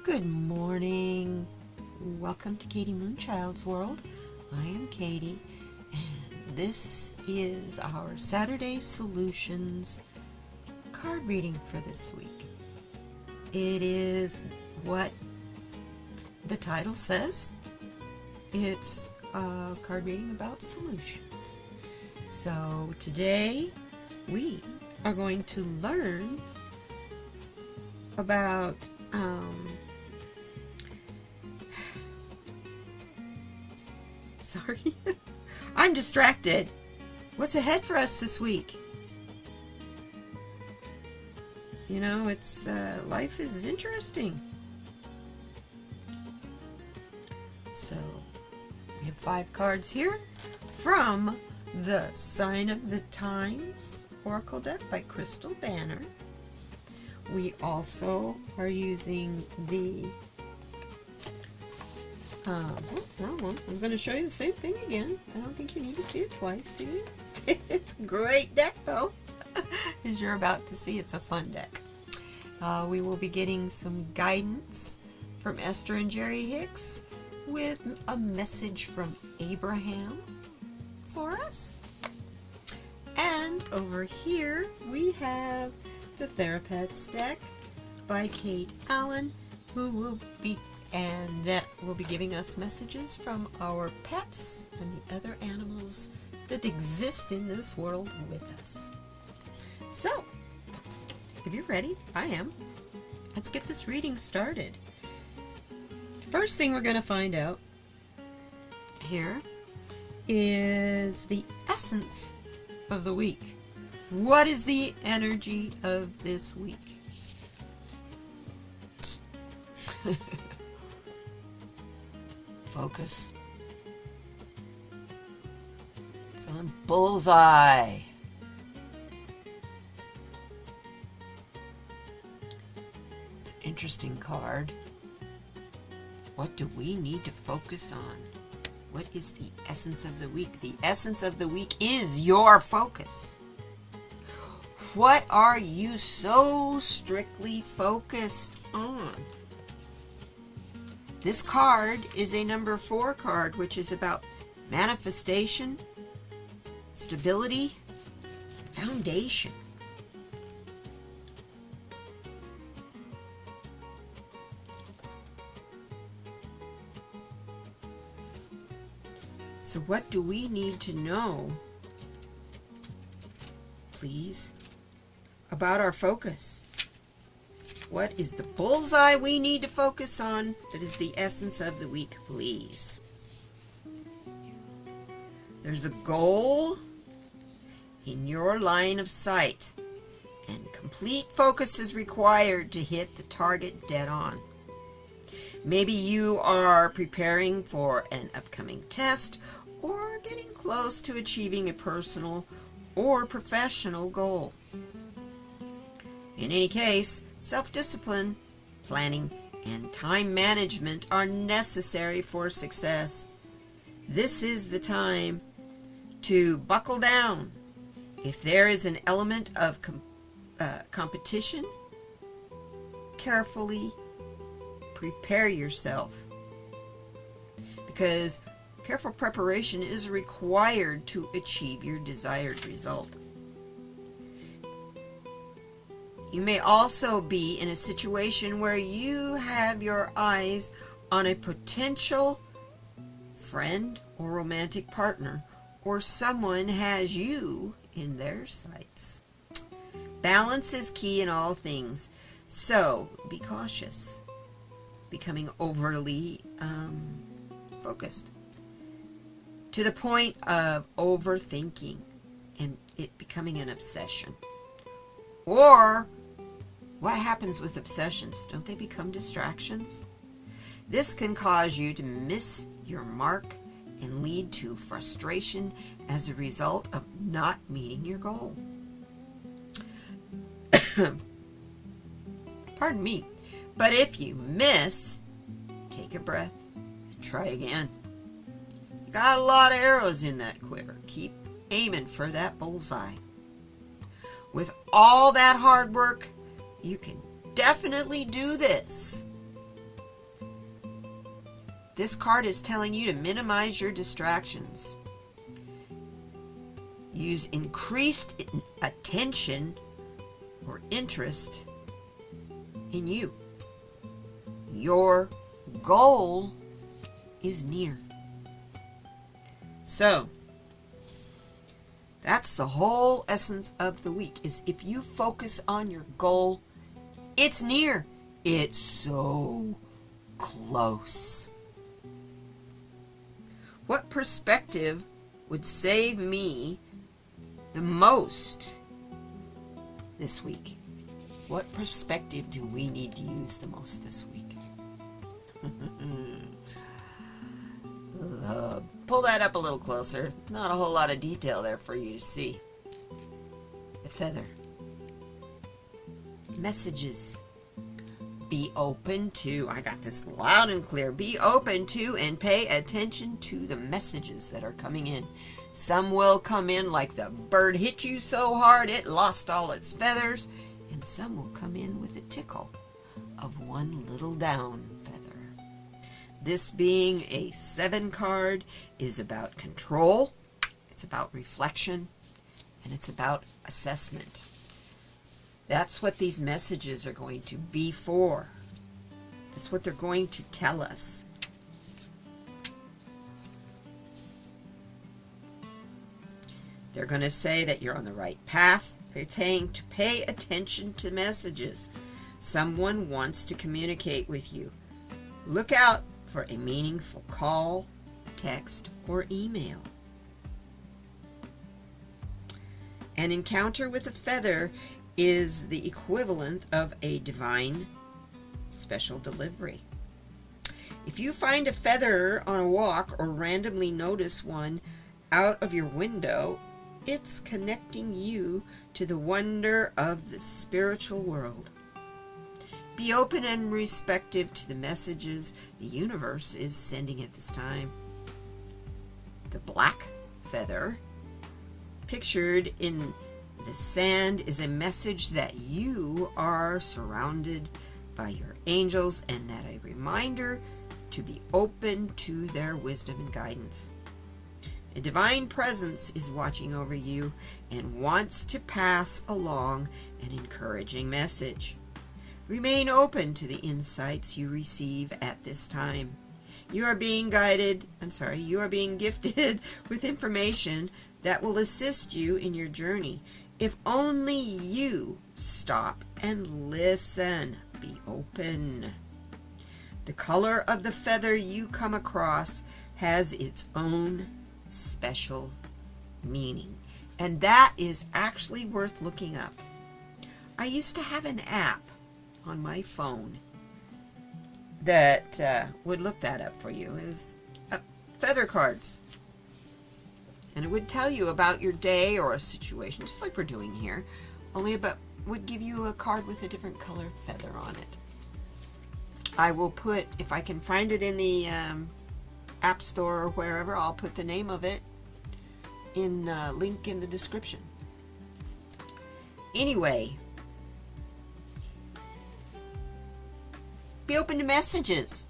Good morning. Welcome to Katie Moonchild's World. I am Katie, and this is our Saturday Solutions card reading for this week. It is what the title says. It's a card reading about solutions. So today we are going to learn about sorry, I'm distracted. What's ahead for us this week? You know, it's life is interesting. So we have 5 cards here from the Sign of the Times Oracle deck by Crystal Banner. We also are using the wrong one. I'm going to show you the same thing again. I don't think you need to see it twice, do you? It's a great deck, though. As you're about to see, it's a fun deck. We will be getting some guidance from Esther and Jerry Hicks with a message from Abraham for us. And over here we have the Therapets deck by Kate Allen, who will be giving us messages from our pets and the other animals that exist in this world with us. So, if you're ready, I am. Let's get this reading started. First thing we're going to find out here is the essence of the week. What is the energy of this week? Focus. It's on bullseye. It's an interesting card. What do we need to focus on? What is the essence of the week? The essence of the week is your focus. What are you so strictly focused on? This card is a number 4 card, which is about manifestation, stability, foundation. So what do we need to know, please, about our focus? What is the bullseye we need to focus on that is the essence of the week, please? There's a goal in your line of sight, and complete focus is required to hit the target dead on. Maybe you are preparing for an upcoming test or getting close to achieving a personal or professional goal. In any case, self-discipline, planning, and time management are necessary for success. This is the time to buckle down. If there is an element of competition, carefully prepare yourself, because careful preparation is required to achieve your desired result. You may also be in a situation where you have your eyes on a potential friend or romantic partner, or someone has you in their sights. Balance is key in all things, so be cautious, becoming overly focused to the point of overthinking and it becoming an obsession. Or what happens with obsessions? Don't they become distractions? This can cause you to miss your mark and lead to frustration as a result of not meeting your goal. Pardon me. But if you miss, take a breath and try again. You got a lot of arrows in that quiver. Keep aiming for that bullseye. With all that hard work, you can definitely do this. This card is telling you to minimize your distractions. Use increased attention or interest in you. Your goal is near. So, that's the whole essence of the week, is if you focus on your goal, it's near. It's so close. What perspective would save me the most this week? What perspective do we need to use the most this week? Pull that up a little closer. Not a whole lot of detail there for you to see. The feather. Messages. Be open to, I got this loud and clear, be open to and pay attention to the messages that are coming in. Some will come in like the bird hit you so hard it lost all its feathers, and some will come in with a tickle of one little down feather. This being a 7 card is about control, it's about reflection, and it's about assessment. That's what these messages are going to be for. That's what they're going to tell us. They're going to say that you're on the right path. They're saying to pay attention to messages. Someone wants to communicate with you. Look out for a meaningful call, text, or email. An encounter with a feather is the equivalent of a divine special delivery. If you find a feather on a walk or randomly notice one out of your window, it's connecting you to the wonder of the spiritual world. Be open and receptive to the messages the universe is sending at this time. The black feather, pictured in the sand, is a message that you are surrounded by your angels and that a reminder to be open to their wisdom and guidance. A divine presence is watching over you and wants to pass along an encouraging message. Remain open to the insights you receive at this time. You are being gifted with information that will assist you in your journey. If only you stop and listen. Be open. The color of the feather you come across has its own special meaning, and that is actually worth looking up. I used to have an app on my phone that would look that up for you. It was feather cards, and it would tell you about your day or a situation, just like we're doing here, only about would give you a card with a different color feather on it. I will put, if I can find it in the App Store or wherever, I'll put the name of it in link in the description. Anyway, be open to messages,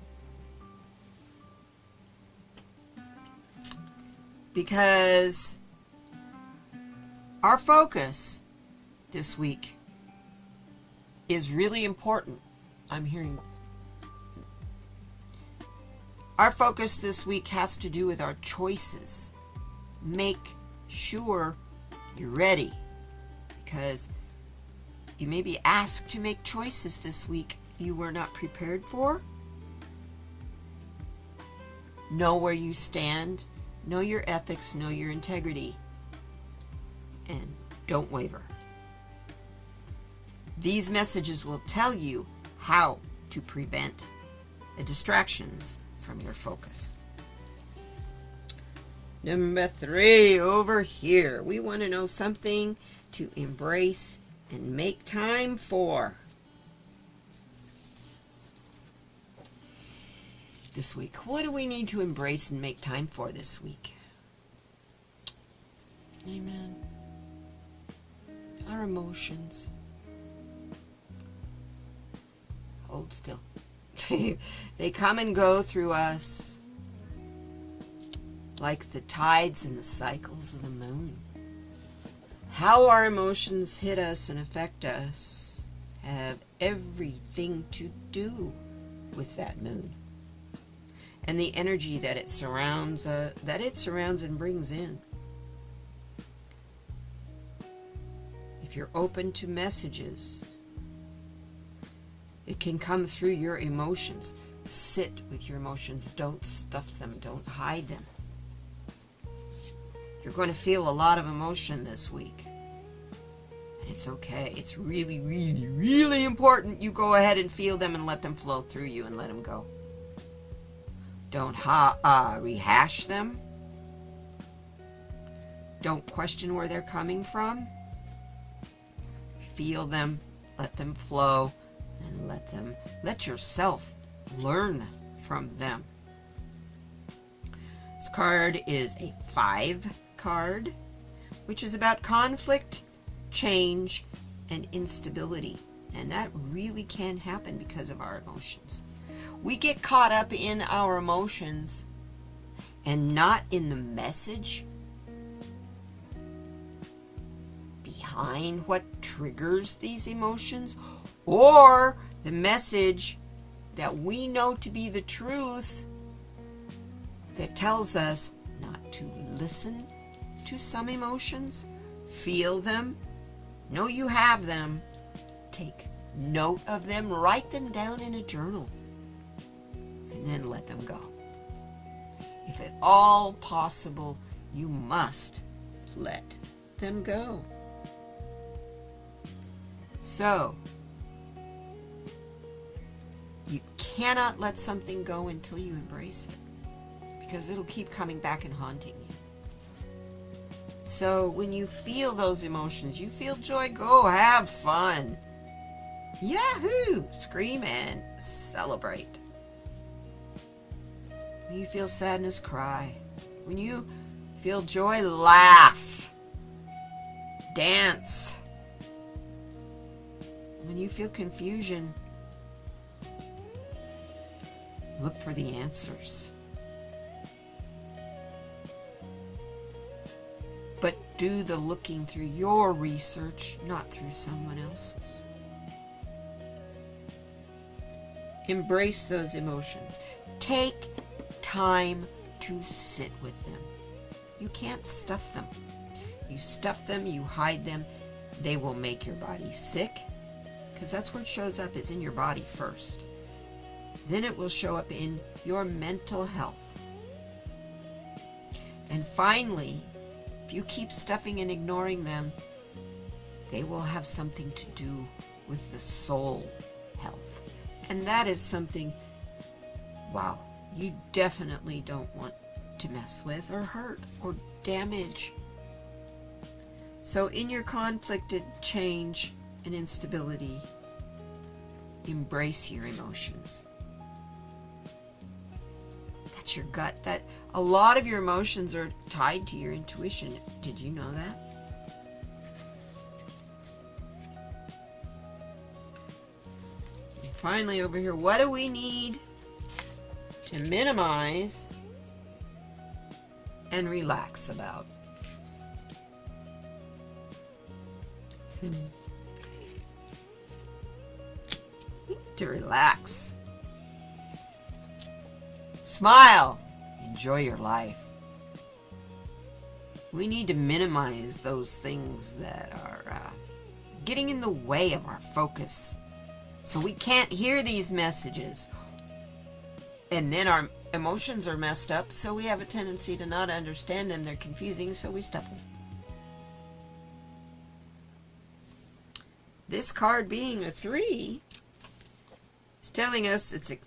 because our focus this week is really important. I'm hearing our focus this week has to do with our choices. Make sure you're ready, because you may be asked to make choices this week you were not prepared for. Know where you stand, know your ethics, know your integrity, and don't waver. These messages will tell you how to prevent the distractions from your focus. Number 3 over here. We want to know something to embrace and make time for this week. What do we need to embrace and make time for this week? Amen. Our emotions. Hold still. They come and go through us. like the tides and the cycles of the moon. How our emotions hit us and affect us have everything to do with that moon and the energy that it surrounds and brings in. If you're open to messages, it can come through your emotions. Sit with your emotions. Don't stuff them. Don't hide them. You're going to feel a lot of emotion this week. And it's okay. It's really, really, really important you go ahead and feel them and let them flow through you and let them go. Don't rehash them. Don't question where they're coming from. Feel them. Let them flow. And let yourself learn from them. This card is a 5 card, which is about conflict, change, and instability. And that really can happen because of our emotions. We get caught up in our emotions and not in the message behind what triggers these emotions, or the message that we know to be the truth that tells us not to listen to some emotions, feel them, know you have them, take note of them, write them down in a journal, and then let them go. If at all possible, you must let them go. So, you cannot let something go until you embrace it, because it'll keep coming back and haunting you. So when you feel those emotions, you feel joy, go have fun. Yahoo! Scream and celebrate. When you feel sadness, cry. When you feel joy, laugh. Dance. When you feel confusion, look for the answers. But do the looking through your research, not through someone else's. Embrace those emotions. Take time to sit with them. You can't stuff them. You stuff them, you hide them, they will make your body sick, because that's where it shows up, is in your body first. Then it will show up in your mental health. And finally, if you keep stuffing and ignoring them, they will have something to do with the soul health. And that is something, wow, you definitely don't want to mess with or hurt or damage. So in your conflicted change and instability, embrace your emotions. That's your gut. That a lot of your emotions are tied to your intuition. Did you know that? And finally over here, what do we need to minimize and relax about? You need to relax. Smile. Enjoy your life. We need to minimize those things that are getting in the way of our focus. So we can't hear these messages. And then our emotions are messed up, so we have a tendency to not understand them. They're confusing, so we stuff them. This card being a 3 is telling us it's a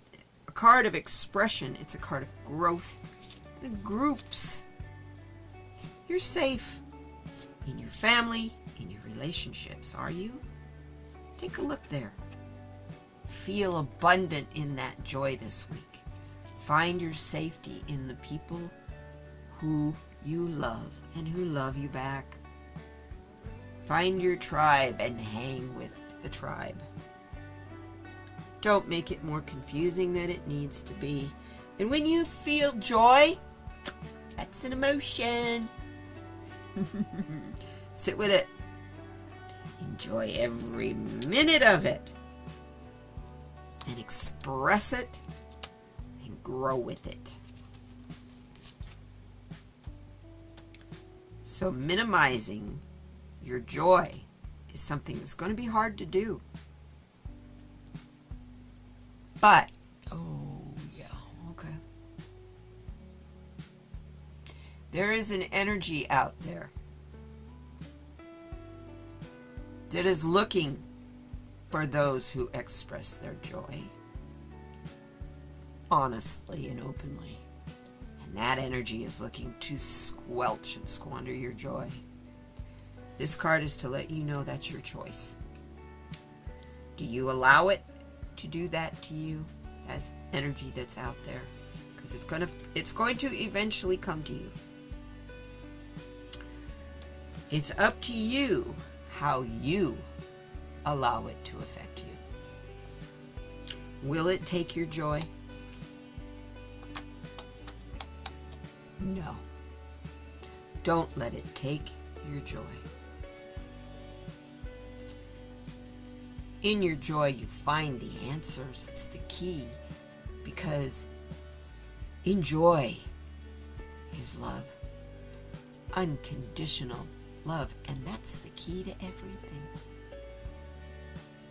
card of expression. It's a card of growth. Groups. You're safe in your family, in your relationships, are you? Take a look there. Feel abundant in that joy this week. Find your safety in the people who you love and who love you back. Find your tribe and hang with the tribe. Don't make it more confusing than it needs to be. And when you feel joy, That's an emotion. Sit with it. Enjoy every minute of it. And express it and grow with it. So minimizing your joy is something that's going to be hard to do. But, okay. There is an energy out there that is looking for those who express their joy honestly and openly. And that energy is looking to squelch and squander your joy. This card is to let you know that's your choice. Do you allow it to do that to you as energy that's out there? Because it's going to eventually come to you. It's up to you how you allow it to affect you. Will it take your joy? No. Don't let it take your joy. In your joy, you find the answers. It's the key. Because in joy is love. Unconditional love. And that's the key to everything.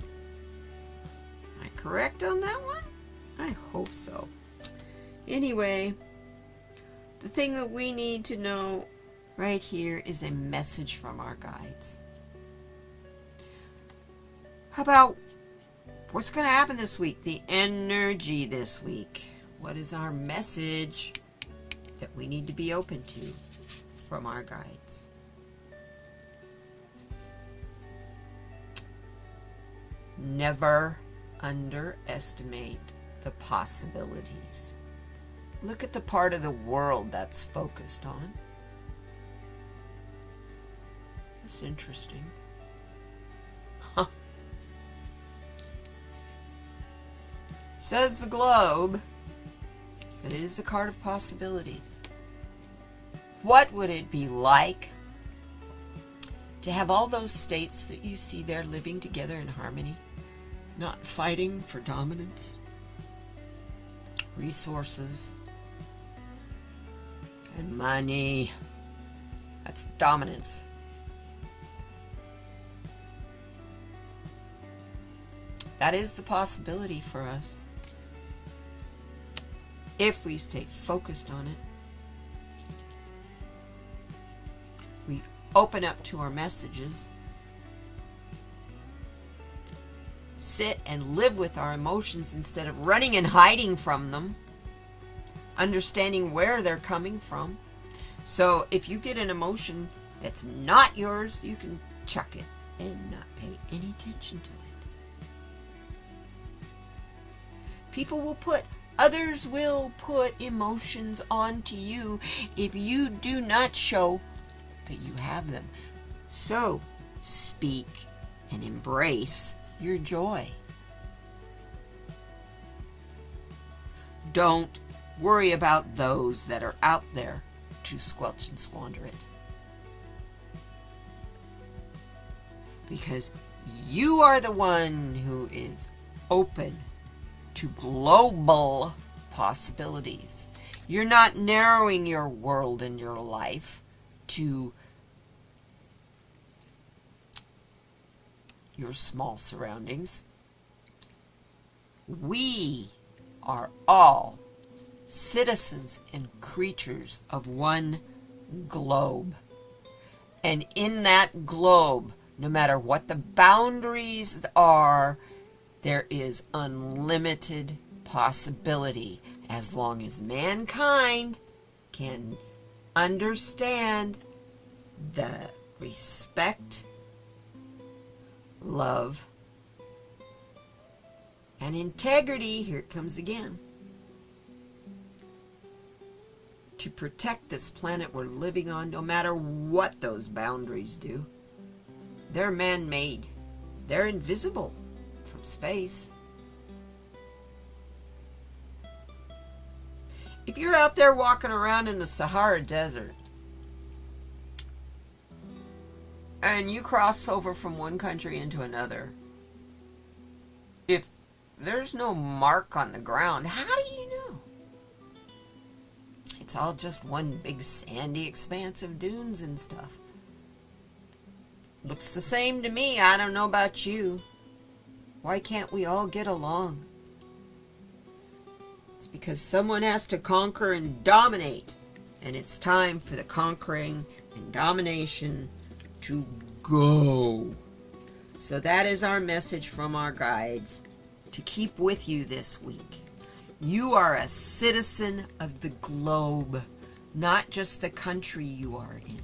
Am I correct on that one? I hope so. Anyway, the thing that we need to know right here is a message from our guides. How about what's going to happen this week? The energy this week. What is our message that we need to be open to from our guides? Never underestimate the possibilities. Look at the part of the world that's focused on. That's interesting. Huh. Says the globe that it is a card of possibilities. What would it be like to have all those states that you see there living together in harmony, not fighting for dominance, resources, and money? That's dominance. That is the possibility for us. If we stay focused on it, we open up to our messages, sit and live with our emotions instead of running and hiding from them, understanding where they're coming from. So if you get an emotion that's not yours, you can chuck it and not pay any attention to it. Others will put emotions onto you if you do not show that you have them. So speak and embrace your joy. Don't worry about those that are out there to squelch and squander it. Because you are the one who is open to global possibilities. You're not narrowing your world and your life to your small surroundings. We are all citizens and creatures of one globe. And in that globe, no matter what the boundaries are, there is unlimited possibility as long as mankind can understand the respect, love, and integrity. Here it comes again. To protect this planet we're living on, no matter what those boundaries do. They're man-made. They're invisible from space. If you're out there walking around in the Sahara Desert and you cross over from one country into another, if there's no mark on the ground, how do you know? It's all just one big sandy expanse of dunes and stuff. Looks the same to me. I don't know about you. Why can't we all get along? It's because someone has to conquer and dominate. And it's time for the conquering and domination to go. So that is our message from our guides to keep with you this week. You are a citizen of the globe, not just the country you are in.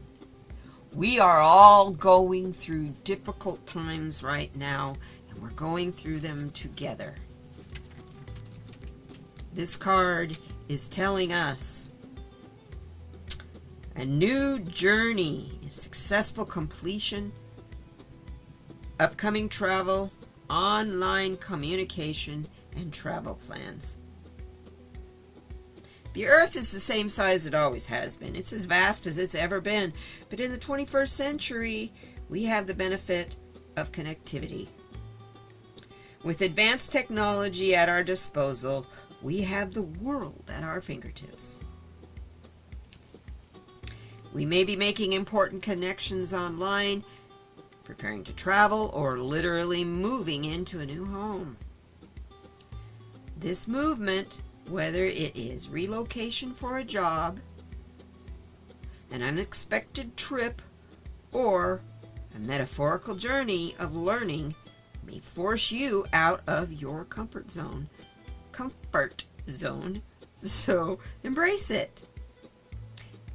We are all going through difficult times right now, and we're going through them together. This card is telling us a new journey, successful completion, upcoming travel, online communication, and travel plans. The Earth is the same size it always has been. It's as vast as it's ever been. But in the 21st century, we have the benefit of connectivity. With advanced technology at our disposal, we have the world at our fingertips. We may be making important connections online, preparing to travel, or literally moving into a new home. This movement, whether it is relocation for a job, an unexpected trip, or a metaphorical journey of learning, may force you out of your comfort zone. So embrace it.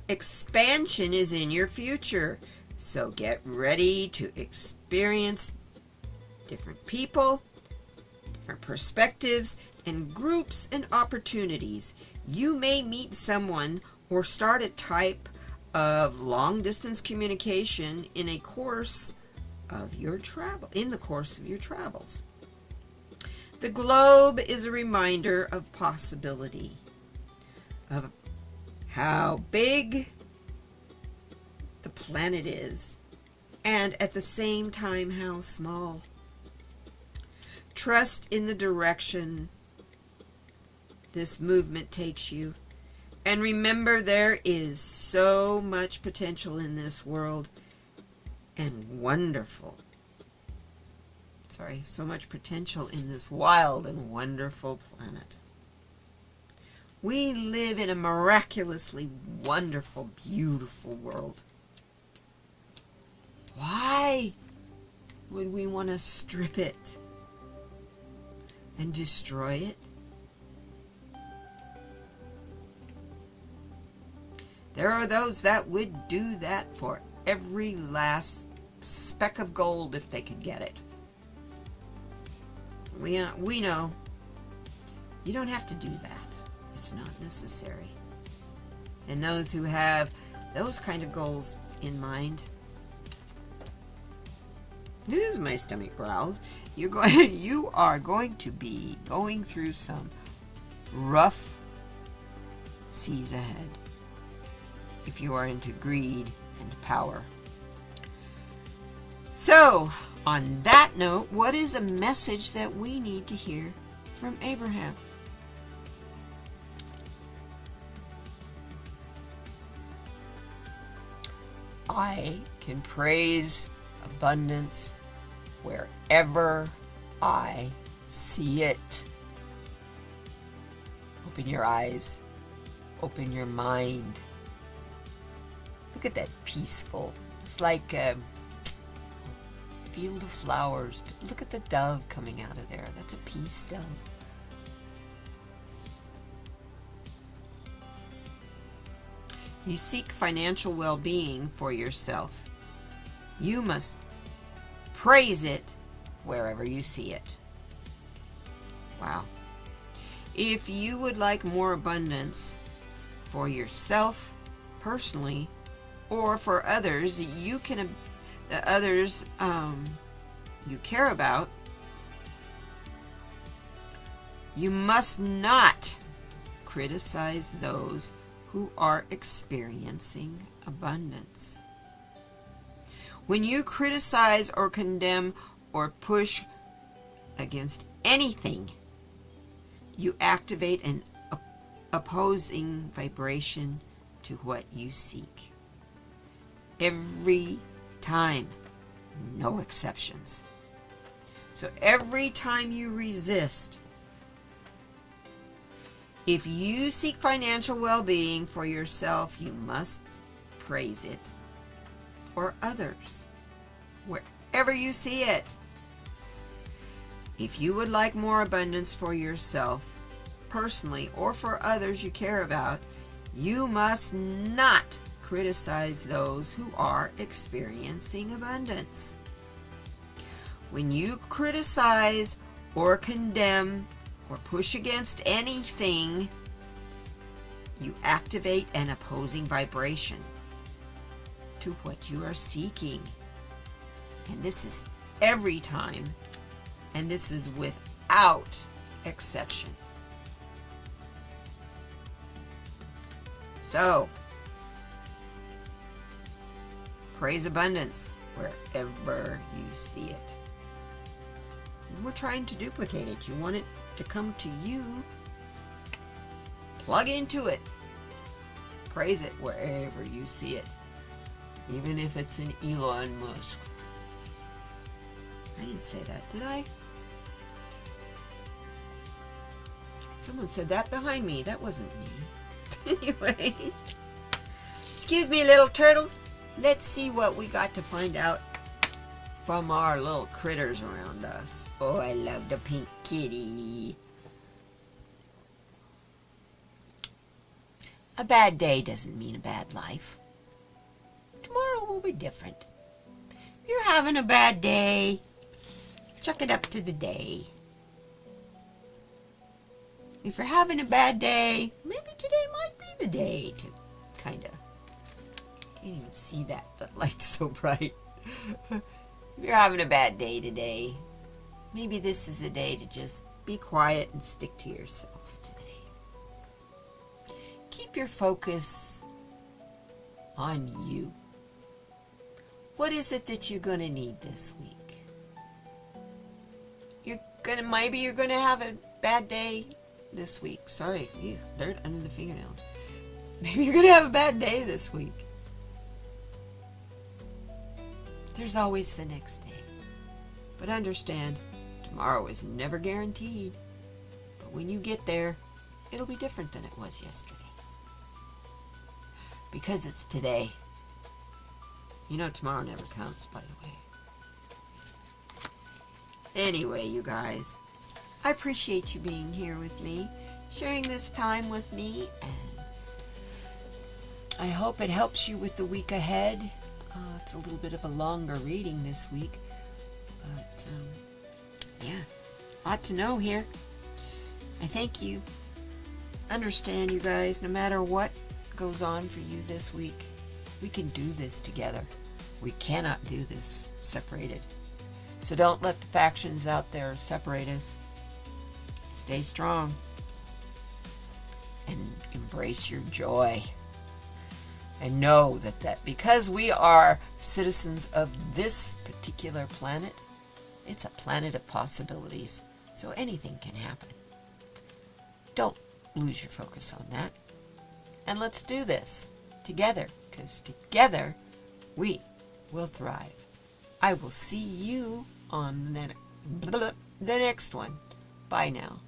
Expansion is in your future, so get ready to experience different people, different perspectives, and groups and opportunities. You may meet someone or start a type of long-distance communication in the course of your travels. The globe is a reminder of possibility, of how big the planet is, and at the same time how small. Trust in the direction this movement takes you, and remember there is so much potential in this world, and so much potential in this wild and wonderful planet. We live in a miraculously wonderful, beautiful world. Why would we want to strip it and destroy it? There are those that would do that for every last speck of gold if they could get it. We know you don't have to do that. It's not necessary. And those who have those kind of goals in mind, this is my stomach growls. You are going to be going through some rough seas ahead if you are into greed and power. So, on that note, what is a message that we need to hear from Abraham? I can praise abundance wherever I see it. Open your eyes. Open your mind. Look at that peaceful. It's like a field of flowers. But look at the dove coming out of there. That's a peace dove. You seek financial well-being for yourself. You must praise it wherever you see it. Wow. If you would like more abundance for yourself personally, or for others you care about, you must not criticize those who are experiencing abundance. When you criticize or condemn or push against anything, you activate an opposing vibration to what you seek. Every time, no exceptions. So every time you resist, if you seek financial well-being for yourself, you must praise it for others, wherever you see it. If you would like more abundance for yourself, personally, or for others you care about, you must not criticize those who are experiencing abundance. When you criticize or condemn or push against anything, you activate an opposing vibration to what you are seeking. And this is every time, and this is without exception. So, praise abundance wherever you see it. We're trying to duplicate it. You want it to come to you. Plug into it. Praise it wherever you see it. Even if it's an Elon Musk. I didn't say that, did I? Someone said that behind me. That wasn't me. Anyway. Excuse me, little turtle. Let's see what we got to find out from our little critters around us. Oh, I love the pink kitty. A bad day doesn't mean a bad life. Tomorrow will be different. If you're having a bad day, chuck it up to the day. If you're having a bad day, maybe today might be the day to kind of... Can't even see that. That light's so bright. If you're having a bad day today, maybe this is a day to just be quiet and stick to yourself today. Keep your focus on you. What is it that you're going to need this week? Maybe you're going to have a bad day this week. Sorry, dirt under the fingernails. Maybe you're going to have a bad day this week. There's always the next day. But understand, tomorrow is never guaranteed. But when you get there, it'll be different than it was yesterday. Because it's today. You know tomorrow never counts, by the way. Anyway, you guys, I appreciate you being here with me, sharing this time with me, and I hope it helps you with the week ahead. It's a little bit of a longer reading this week, but yeah, a lot to know here. I thank you. Understand, you guys, no matter what goes on for you this week, we can do this together. We cannot do this separated. So don't let the factions out there separate us. Stay strong and embrace your joy. And know that because we are citizens of this particular planet, it's a planet of possibilities. So anything can happen. Don't lose your focus on that. And let's do this together, because together we will thrive. I will see you on the next one. Bye now.